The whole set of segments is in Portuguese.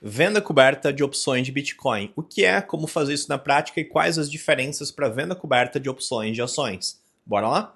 Venda coberta de opções de Bitcoin. O que é, como fazer isso na prática e quais as diferenças para venda coberta de opções de ações? Bora lá?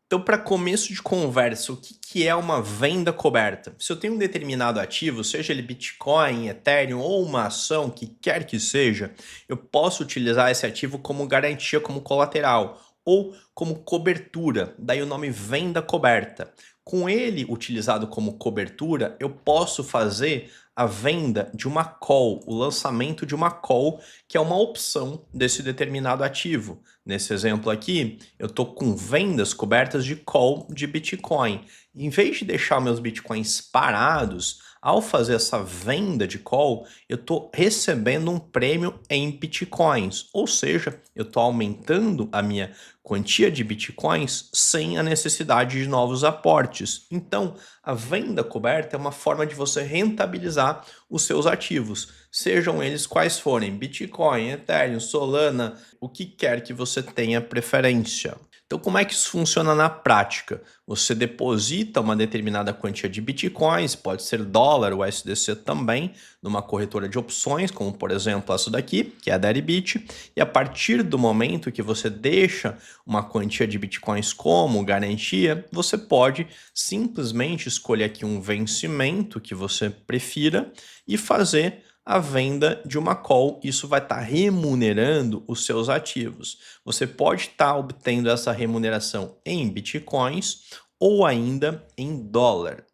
Então, para começo de conversa, o que é uma venda coberta? Se eu tenho um determinado ativo, seja ele Bitcoin, Ethereum ou uma ação, que quer que seja, eu posso utilizar esse ativo como garantia, como colateral ou como cobertura, daí o nome venda coberta. Com ele utilizado como cobertura, eu posso fazer a venda de uma call, o lançamento de uma call, que é uma opção desse determinado ativo. Nesse exemplo aqui, eu estou com vendas cobertas de call de Bitcoin. Em vez de deixar meus Bitcoins parados, ao fazer essa venda de call, eu estou recebendo um prêmio em Bitcoins. Ou seja, eu estou aumentando a minha quantia de Bitcoins sem a necessidade de novos aportes. Então, a venda coberta é uma forma de você rentabilizar os seus ativos, sejam eles quais forem, Bitcoin, Ethereum, Solana, o que quer que você tenha preferência. Então, como é que isso funciona na prática? Você deposita uma determinada quantia de bitcoins, pode ser dólar ou USDC também, numa corretora de opções, como por exemplo essa daqui, que é a Deribit, e a partir do momento que você deixa uma quantia de bitcoins como garantia, você pode simplesmente escolher aqui um vencimento que você prefira e fazer a venda de uma call. Isso vai estar remunerando os seus ativos. Você pode estar obtendo essa remuneração em bitcoins ou ainda em dólar.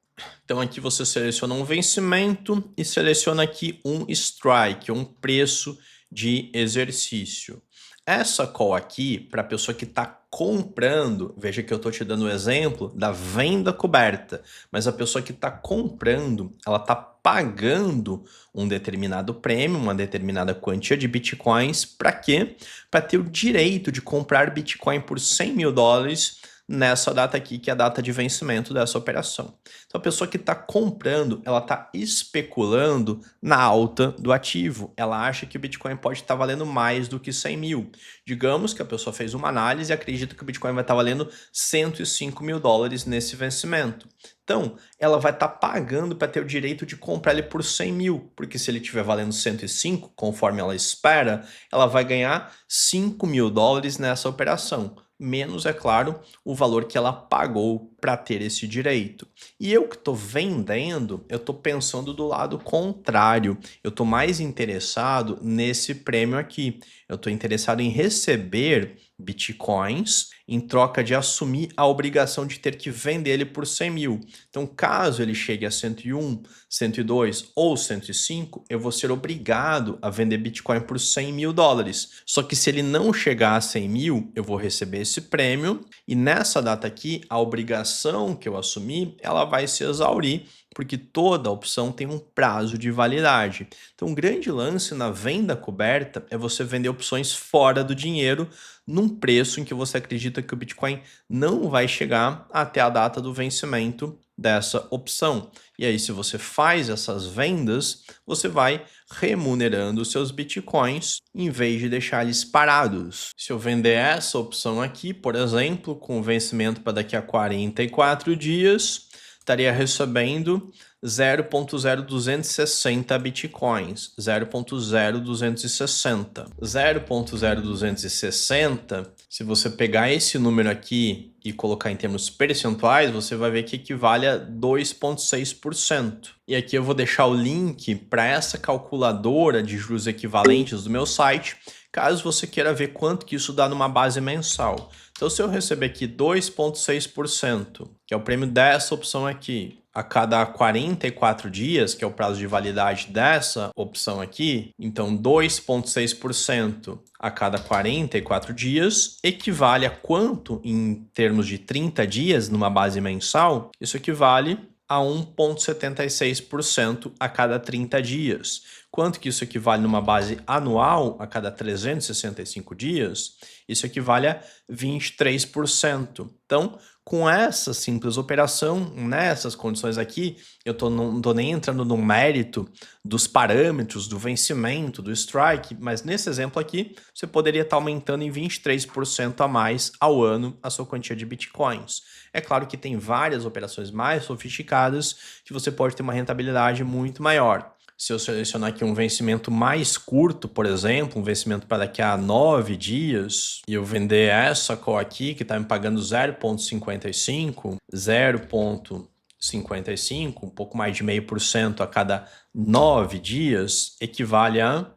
Então aqui você seleciona um vencimento e seleciona aqui um strike, um preço de exercício. Essa call aqui, para a pessoa que está comprando, veja que eu estou te dando o exemplo da venda coberta, mas a pessoa que está comprando, ela está pagando um determinado prêmio, uma determinada quantia de bitcoins, para quê? Para ter o direito de comprar bitcoin por 100 mil dólares nessa data aqui, que é a data de vencimento dessa operação. Então, a pessoa que está comprando, ela está especulando na alta do ativo. Ela acha que o Bitcoin pode estar valendo mais do que 100 mil. Digamos que a pessoa fez uma análise e acredita que o Bitcoin vai estar valendo 105 mil dólares nesse vencimento. Então, ela vai estar pagando para ter o direito de comprar ele por 100 mil, porque se ele estiver valendo 105, conforme ela espera, ela vai ganhar 5 mil dólares nessa operação. Menos, é claro, o valor que ela pagou para ter esse direito. E eu que estou vendendo, eu estou pensando do lado contrário. Eu estou mais interessado nesse prêmio aqui. Eu estou interessado em receber bitcoins em troca de assumir a obrigação de ter que vender ele por 100 mil. Então, caso ele chegue a 101, 102 ou 105, eu vou ser obrigado a vender Bitcoin por 100 mil dólares. Só que se ele não chegar a 100 mil, eu vou receber esse prêmio e nessa data aqui, a obrigação que eu assumi, ela vai se exaurir, porque toda opção tem um prazo de validade. Então, um grande lance na venda coberta é você vender opções fora do dinheiro num preço em que você acredita que o Bitcoin não vai chegar até a data do vencimento dessa opção. E aí, se você faz essas vendas, você vai remunerando os seus Bitcoins em vez de deixar eles parados. Se eu vender essa opção aqui, por exemplo, com vencimento para daqui a 44 dias, estaria recebendo 0.0260 bitcoins, 0.0260. 0.0260, se você pegar esse número aqui e colocar em termos percentuais, você vai ver que equivale a 2,6%. E aqui eu vou deixar o link para essa calculadora de juros equivalentes do meu site, caso você queira ver quanto que isso dá numa base mensal. Então, se eu receber aqui 2,6%, que é o prêmio dessa opção aqui, a cada 44 dias, que é o prazo de validade dessa opção aqui, então 2,6% a cada 44 dias equivale a quanto em termos de 30 dias numa base mensal? Isso equivale a 1,76% a cada 30 dias. Quanto que isso equivale numa base anual a cada 365 dias? Isso equivale a 23%. Então, com essa simples operação, nessas condições aqui, não estou nem entrando no mérito dos parâmetros, do vencimento, do strike, mas nesse exemplo aqui, você poderia estar aumentando em 23% a mais ao ano a sua quantia de bitcoins. É claro que tem várias operações mais sofisticadas que você pode ter uma rentabilidade muito maior. Se eu selecionar aqui um vencimento mais curto, por exemplo, um vencimento para daqui a 9 dias, e eu vender essa call aqui, que está me pagando 0,55, um pouco mais de 0,5% a cada 9 dias, equivale a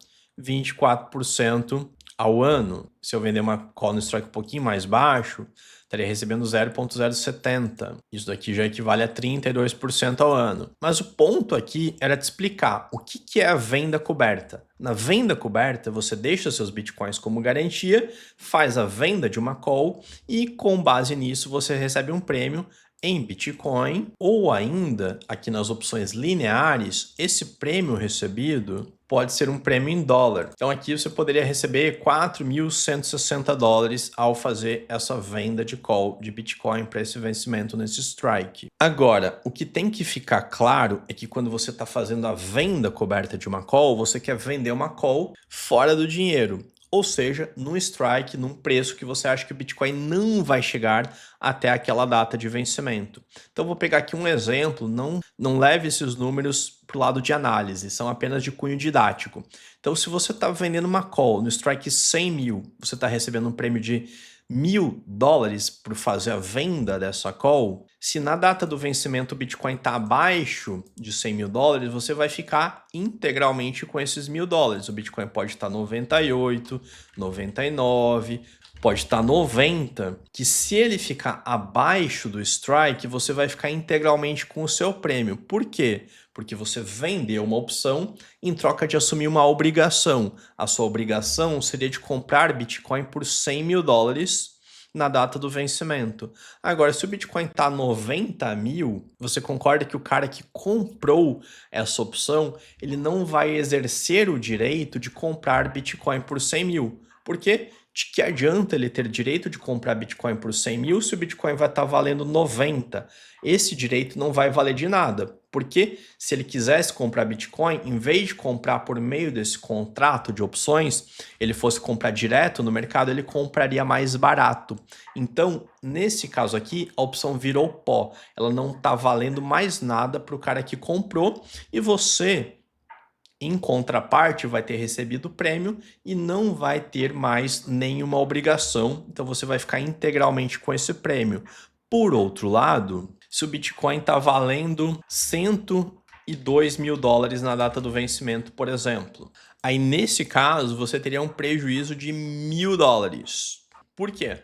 24% ao ano. Se eu vender uma call no strike um pouquinho mais baixo, estaria recebendo 0,070. Isso daqui já equivale a 32% ao ano. Mas o ponto aqui era te explicar o que é a venda coberta. Na venda coberta, você deixa seus bitcoins como garantia, faz a venda de uma call e, com base nisso, você recebe um prêmio em Bitcoin, ou ainda, aqui nas opções lineares, esse prêmio recebido pode ser um prêmio em dólar. Então aqui você poderia receber 4.160 dólares ao fazer essa venda de call de Bitcoin para esse vencimento nesse strike. Agora, o que tem que ficar claro é que quando você está fazendo a venda coberta de uma call, você quer vender uma call fora do dinheiro. Ou seja, num strike, num preço que você acha que o Bitcoin não vai chegar até aquela data de vencimento. Então, vou pegar aqui um exemplo, não leve esses números para o lado de análise, são apenas de cunho didático. Então, se você está vendendo uma call no strike 100 mil, você está recebendo um prêmio de 1.000 dólares por fazer a venda dessa call. Se na data do vencimento o Bitcoin está abaixo de 100 mil dólares, você vai ficar integralmente com esses 1.000 dólares. O Bitcoin pode estar 98, 99, pode estar 90, que se ele ficar abaixo do strike, você vai ficar integralmente com o seu prêmio. Por quê? Porque você vendeu uma opção em troca de assumir uma obrigação. A sua obrigação seria de comprar Bitcoin por 100 mil dólares na data do vencimento. Agora, se o Bitcoin está 90 mil, você concorda que o cara que comprou essa opção, ele não vai exercer o direito de comprar Bitcoin por 100 mil. Por quê? De que adianta ele ter direito de comprar Bitcoin por 100 mil se o Bitcoin vai estar valendo 90? Esse direito não vai valer de nada. Porque se ele quisesse comprar Bitcoin, em vez de comprar por meio desse contrato de opções, ele fosse comprar direto no mercado, ele compraria mais barato. Então, nesse caso aqui, a opção virou pó. Ela não está valendo mais nada para o cara que comprou e você, em contraparte, vai ter recebido o prêmio e não vai ter mais nenhuma obrigação. Então, você vai ficar integralmente com esse prêmio. Por outro lado, se o Bitcoin está valendo 102 mil dólares na data do vencimento, por exemplo, aí nesse caso você teria um prejuízo de 1.000 dólares. Por quê?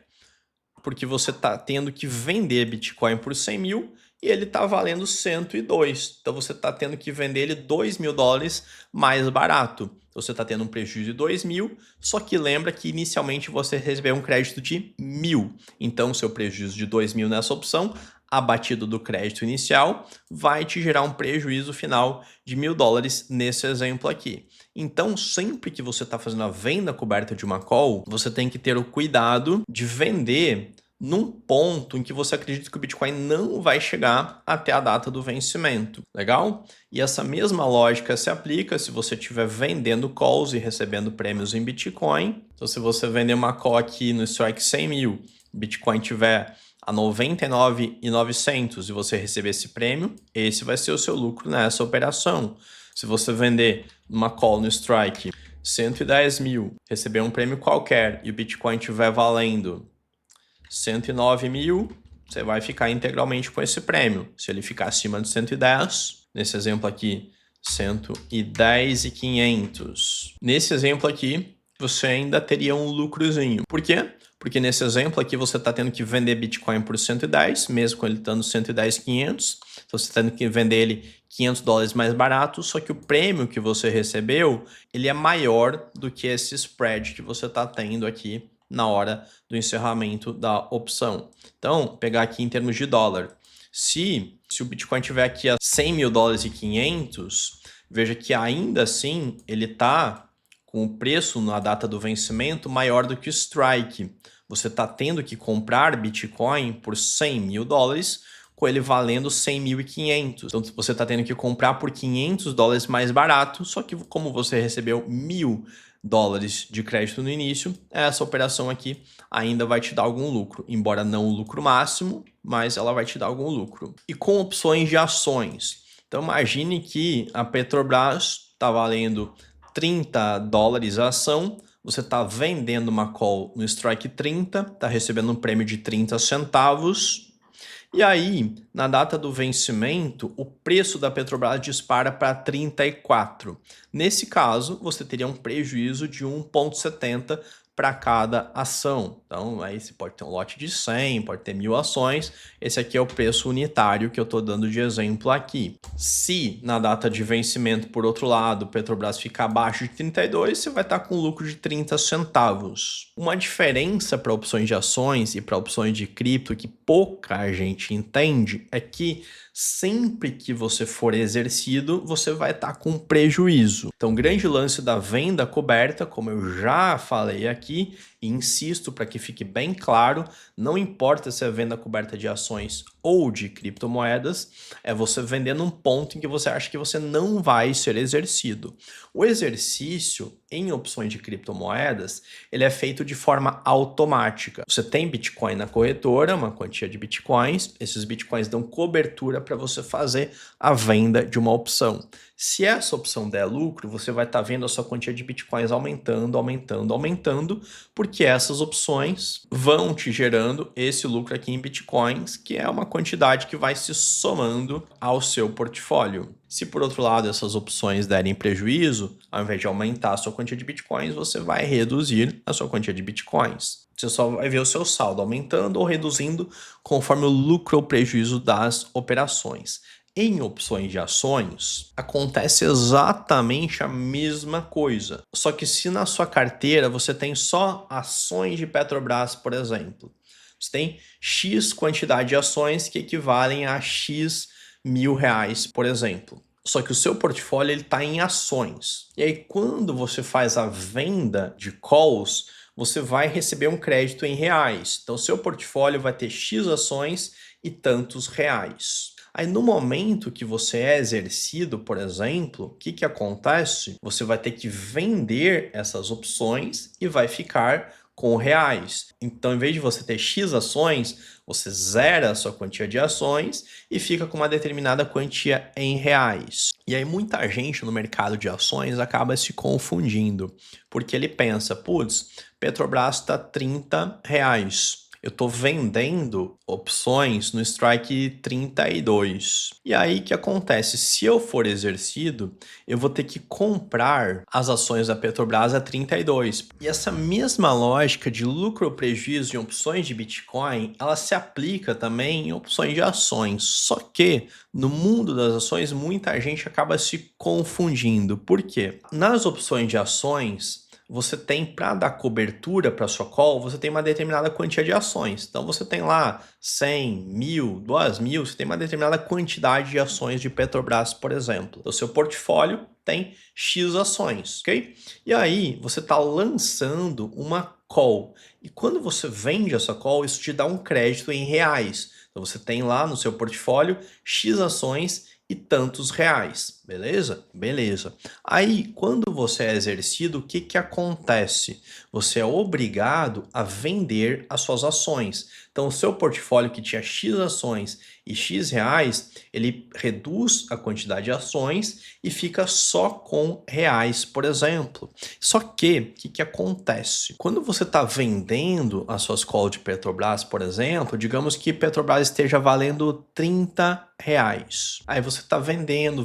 Porque você está tendo que vender Bitcoin por 100 mil e ele está valendo 102. Então você está tendo que vender ele 2.000 dólares mais barato. Você está tendo um prejuízo de 2.000, só que lembra que inicialmente você recebeu um crédito de 1.000. Então seu prejuízo de 2.000 nessa opção, abatido do crédito inicial, vai te gerar um prejuízo final de 1.000 dólares nesse exemplo aqui. Então, sempre que você está fazendo a venda coberta de uma call, você tem que ter o cuidado de vender num ponto em que você acredita que o Bitcoin não vai chegar até a data do vencimento. Legal? E essa mesma lógica se aplica se você estiver vendendo calls e recebendo prêmios em Bitcoin. Então, se você vender uma call aqui no strike 100 mil, Bitcoin tiver a 99.900 e você receber esse prêmio, esse vai ser o seu lucro nessa operação. Se você vender uma call no strike 110 mil, receber um prêmio qualquer e o Bitcoin estiver valendo 109 mil, você vai ficar integralmente com esse prêmio. Se ele ficar acima de 110, nesse exemplo aqui, 110.500. Nesse exemplo aqui, você ainda teria um lucrozinho. Por quê? Porque nesse exemplo aqui você está tendo que vender Bitcoin por 110, mesmo com ele estando 110.500. Então você está tendo que vender ele 500 dólares mais barato, só que o prêmio que você recebeu, ele é maior do que esse spread que você está tendo aqui na hora do encerramento da opção. Então, pegar aqui em termos de dólar. Se o Bitcoin tiver aqui a 100 mil dólares e 500, Veja que ainda assim ele está com o preço na data do vencimento maior do que o strike. Você está tendo que comprar Bitcoin por $100.000, com ele valendo 100.500. Então você está tendo que comprar por $500 mais barato, só que como você recebeu $1.000 de crédito no início, essa operação aqui ainda vai te dar algum lucro, embora não o lucro máximo, mas ela vai te dar algum lucro. E com opções de ações. Então imagine que a Petrobras está valendo $30 a ação, você está vendendo uma call no strike 30, está recebendo um prêmio de 30 centavos, e aí, na data do vencimento, o preço da Petrobras dispara para 34. Nesse caso, você teria um prejuízo de 1,70 para cada ação. Então, aí você pode ter um lote de 100, pode ter 1.000 ações. Esse aqui é o preço unitário que eu estou dando de exemplo aqui. Se na data de vencimento, por outro lado, o Petrobras ficar abaixo de 32, você vai estar com lucro de 30 centavos. Uma diferença para opções de ações e para opções de cripto que pouca gente entende é que sempre que você for exercido, você vai estar com prejuízo. Então, o grande lance da venda coberta, como eu já falei aqui, e insisto para que fique bem claro, não importa se é venda coberta de ações ou de criptomoedas, é você vender num ponto em que você acha que você não vai ser exercido. O exercício em opções de criptomoedas, ele é feito de forma automática. Você tem Bitcoin na corretora, uma quantia de Bitcoins, esses Bitcoins dão cobertura para você fazer a venda de uma opção. Se essa opção der lucro, você vai estar vendo a sua quantia de Bitcoins aumentando, aumentando, aumentando, porque essas opções vão te gerando esse lucro aqui em Bitcoins, que é uma quantidade que vai se somando ao seu portfólio. Se por outro lado essas opções derem prejuízo, ao invés de aumentar a sua quantia de Bitcoins, você vai reduzir a sua quantia de Bitcoins. Você só vai ver o seu saldo aumentando ou reduzindo conforme o lucro ou prejuízo das operações. Em opções de ações, acontece exatamente a mesma coisa. Só que se na sua carteira você tem só ações de Petrobras, por exemplo, você tem X quantidade de ações que equivalem a X R$ 1.000, por exemplo. Só que o seu portfólio está em ações. E aí, quando você faz a venda de calls, você vai receber um crédito em reais. Então, seu portfólio vai ter X ações e tantos reais. Aí, no momento que você é exercido, por exemplo, o que acontece? Você vai ter que vender essas opções e vai ficar com reais. Então, em vez de você ter X ações, você zera a sua quantia de ações e fica com uma determinada quantia em reais. E aí muita gente no mercado de ações acaba se confundindo, porque ele pensa, putz, Petrobras está R$ 30. Eu estou vendendo opções no strike 32. E aí o que acontece? Se eu for exercido, eu vou ter que comprar as ações da Petrobras a 32. E essa mesma lógica de lucro ou prejuízo em opções de Bitcoin, ela se aplica também em opções de ações. Só que no mundo das ações, muita gente acaba se confundindo. Por quê? Nas opções de ações, você tem, para dar cobertura para sua call, você tem uma determinada quantia de ações. Então você tem lá 100, 1.000, 2.000, você tem uma determinada quantidade de ações de Petrobras, por exemplo. O seu portfólio tem X ações, ok? E aí você está lançando uma call. E quando você vende essa call, isso te dá um crédito em reais. Então você tem lá no seu portfólio X ações e tantos reais, beleza? Beleza. Aí, quando você é exercido, o que acontece? Você é obrigado a vender as suas ações. Então, o seu portfólio que tinha X ações e X reais, ele reduz a quantidade de ações e fica só com reais, por exemplo. Só que, o que acontece? Quando você está vendendo as suas calls de Petrobras, por exemplo, digamos que Petrobras esteja valendo R$ 30. Aí você está vendendo,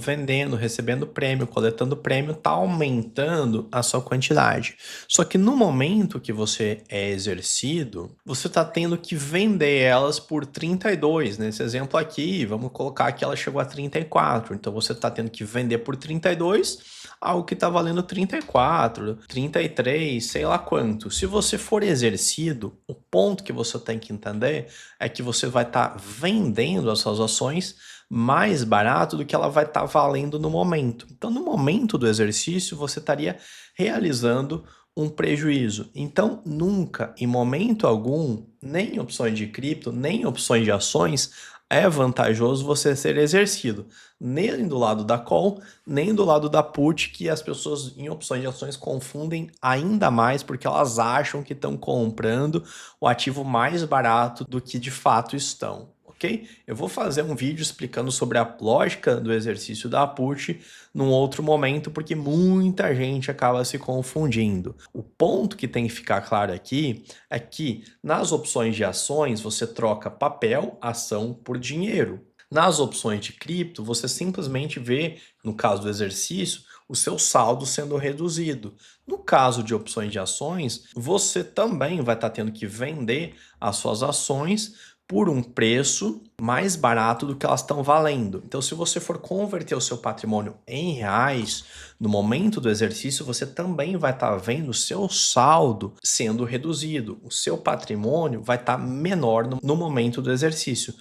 recebendo prêmio, coletando prêmio, está aumentando a sua quantidade. Só que no momento que você é exercido, você está tendo que vender elas por 32. Nesse exemplo aqui, vamos colocar que ela chegou a 34. Então você está tendo que vender por 32, algo que está valendo 34, 33, sei lá quanto. Se você for exercido, o ponto que você tem que entender é que você vai estar vendendo as suas ações mais barato do que ela vai estar valendo no momento. Então, no momento do exercício, você estaria realizando um prejuízo. Então, nunca, em momento algum, nem em opções de cripto, nem em opções de ações, é vantajoso você ser exercido, nem do lado da call, nem do lado da put, que as pessoas em opções de ações confundem ainda mais porque elas acham que estão comprando o ativo mais barato do que de fato estão. Ok? Eu vou fazer um vídeo explicando sobre a lógica do exercício da put num outro momento, porque muita gente acaba se confundindo. O ponto que tem que ficar claro aqui é que nas opções de ações você troca papel, ação por dinheiro. Nas opções de cripto, você simplesmente vê, no caso do exercício, o seu saldo sendo reduzido. No caso de opções de ações, você também vai estar tendo que vender as suas ações por um preço mais barato do que elas estão valendo. Então, se você for converter o seu patrimônio em reais, no momento do exercício, você também vai estar vendo o seu saldo sendo reduzido. O seu patrimônio vai estar menor no momento do exercício.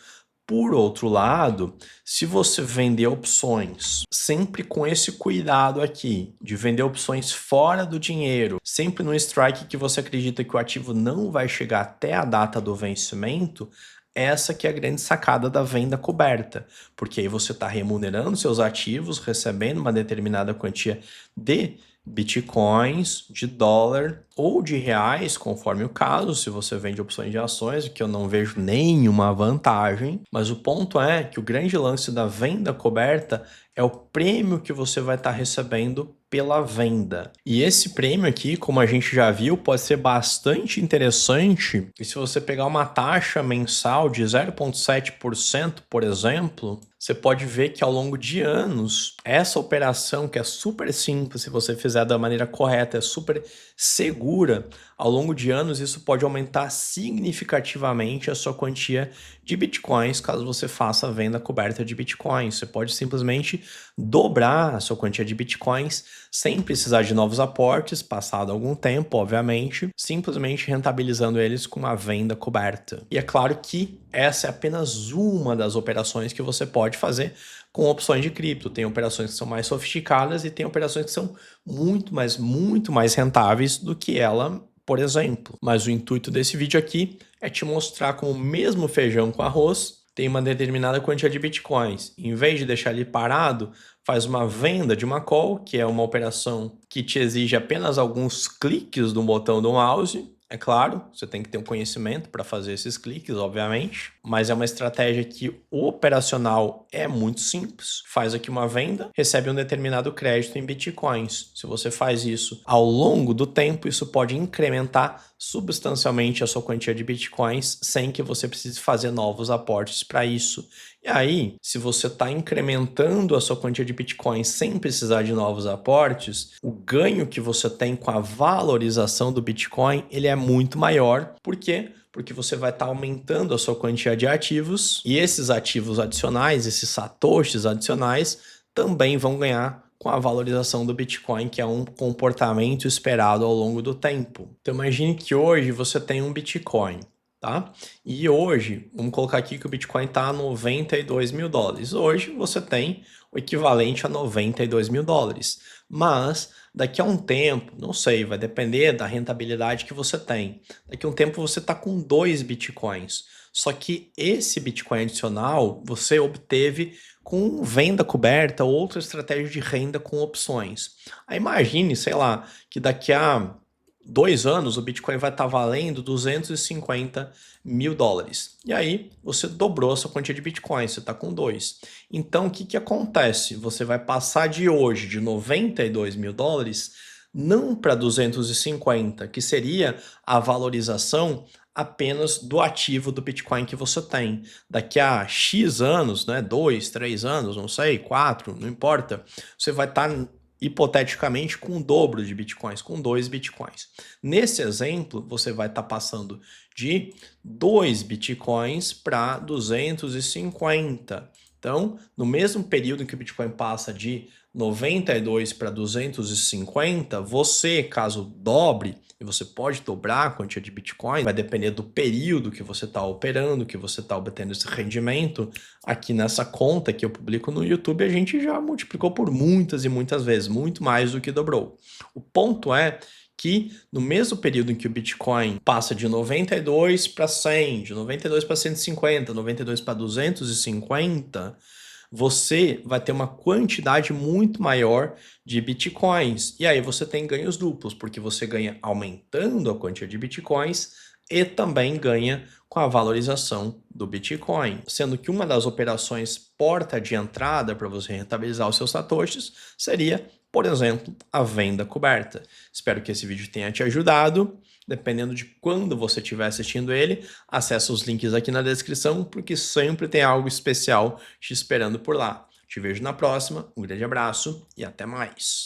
Por outro lado, se você vender opções, sempre com esse cuidado aqui, de vender opções fora do dinheiro, sempre no strike que você acredita que o ativo não vai chegar até a data do vencimento, essa que é a grande sacada da venda coberta, porque aí você está remunerando seus ativos, recebendo uma determinada quantia de bitcoins, de dólar ou de reais, conforme o caso, se você vende opções de ações, que eu não vejo nenhuma vantagem, mas o ponto é que o grande lance da venda coberta é o prêmio que você vai estar recebendo pela venda. E esse prêmio aqui, como a gente já viu, pode ser bastante interessante. E se você pegar uma taxa mensal de 0,7%, por exemplo, você pode ver que ao longo de anos, essa operação, que é super simples, se você fizer da maneira correta, é super segura, ao longo de anos isso pode aumentar significativamente a sua quantia de bitcoins, caso você faça a venda coberta de bitcoins. Você pode simplesmente dobrar a sua quantia de bitcoins sem precisar de novos aportes, passado algum tempo, obviamente, simplesmente rentabilizando eles com uma venda coberta. E é claro que essa é apenas uma das operações que você pode fazer com opções de cripto. Tem operações que são mais sofisticadas e tem operações que são muito mais rentáveis do que ela, por exemplo. Mas o intuito desse vídeo aqui é te mostrar como o mesmo feijão com arroz tem uma determinada quantia de bitcoins. Em vez de deixar ele parado, faz uma venda de uma call, que é uma operação que te exige apenas alguns cliques do botão do mouse. É claro, você tem que ter um conhecimento para fazer esses cliques, obviamente, mas é uma estratégia que operacional é muito simples. Faz aqui uma venda, recebe um determinado crédito em bitcoins. Se você faz isso ao longo do tempo, isso pode incrementar substancialmente a sua quantia de bitcoins sem que você precise fazer novos aportes para isso. E aí, se você está incrementando a sua quantia de bitcoins sem precisar de novos aportes, o ganho que você tem com a valorização do Bitcoin, ele é muito maior. Por quê? Porque você vai estar aumentando a sua quantia de ativos e esses ativos adicionais, esses satoshis adicionais, também vão ganhar com a valorização do Bitcoin, que é um comportamento esperado ao longo do tempo. Então imagine que hoje você tem um Bitcoin, tá? E hoje, vamos colocar aqui que o Bitcoin está a 92 mil dólares. Hoje você tem o equivalente a 92 mil dólares. Mas daqui a um tempo, não sei, vai depender da rentabilidade que você tem. Daqui a um tempo você está com 2 Bitcoins. Só que esse Bitcoin adicional você obteve com venda coberta ou outra estratégia de renda com opções. Aí imagine, sei lá, que daqui a 2 anos o Bitcoin vai estar valendo 250 mil dólares. E aí você dobrou a sua quantia de Bitcoin, você está com 2. Então o que acontece? Você vai passar de hoje de 92 mil dólares não para 250, que seria a valorização apenas do ativo do Bitcoin que você tem. Daqui a X anos, né, 2, 3 anos, não sei, 4, não importa, você vai estar hipoteticamente com o dobro de bitcoins, com 2 bitcoins. Nesse exemplo, você vai estar passando de 2 bitcoins para 250. Então, no mesmo período em que o Bitcoin passa de 92 para 250, você, caso dobre, e você pode dobrar a quantia de Bitcoin, vai depender do período que você está operando, que você está obtendo esse rendimento. Aqui nessa conta que eu publico no YouTube, a gente já multiplicou por muitas e muitas vezes, muito mais do que dobrou. O ponto é que no mesmo período em que o Bitcoin passa de 92 para 100, de 92 para 150, 92 para 250, você vai ter uma quantidade muito maior de bitcoins. E aí você tem ganhos duplos, porque você ganha aumentando a quantia de bitcoins e também ganha com a valorização do Bitcoin. Sendo que uma das operações porta de entrada para você rentabilizar os seus satoshis seria, por exemplo, a venda coberta. Espero que esse vídeo tenha te ajudado. Dependendo de quando você estiver assistindo ele, acesse os links aqui na descrição, porque sempre tem algo especial te esperando por lá. Te vejo na próxima, um grande abraço e até mais!